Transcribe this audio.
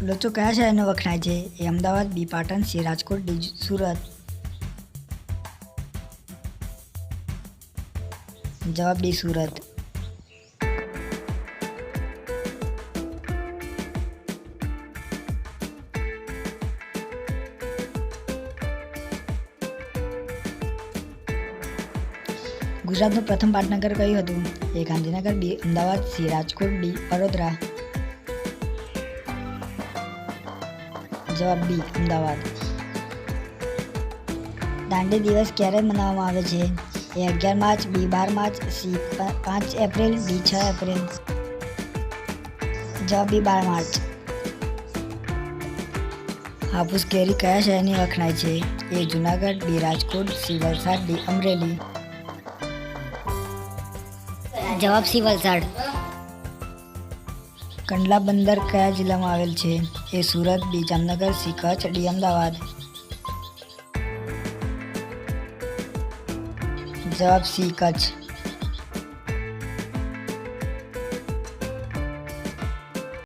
લોચો કયા શહેરનો વખણાય છે? એ અમદાવાદ, બી પાટણ, સી રાજકોટ, ડી સુરત. જવાબ ડી સુરત. ગુજરાતનું પ્રથમ પાટનગર કયું હતું? એ ગાંધીનગર, બી અમદાવાદ, સી રાજકોટ, ડી વડોદરા. જવાબ બી અમદાવાદ. દાંડી દિવસ ક્યારે મનાવવામાં આવે છે? એ 11 માર્ચ, બી 12 March, C 5 April, D 6 April. જવાબ બી 12 માર્ચ. હાફૂસ કેરી કયા શહેરની વખણાય છે? એ જુનાગઢ, બી રાજકોટ, સી વલસાડ, ડી અમરેલી. જવાબ સી વલસાડ. કંડલા બંદર કયા જિલ્લામાં આવેલ છે? એ સુરત, બી જામનગર, સી કચ્છ, ડી અમદાવાદ. જવાબ સી કચ્છ.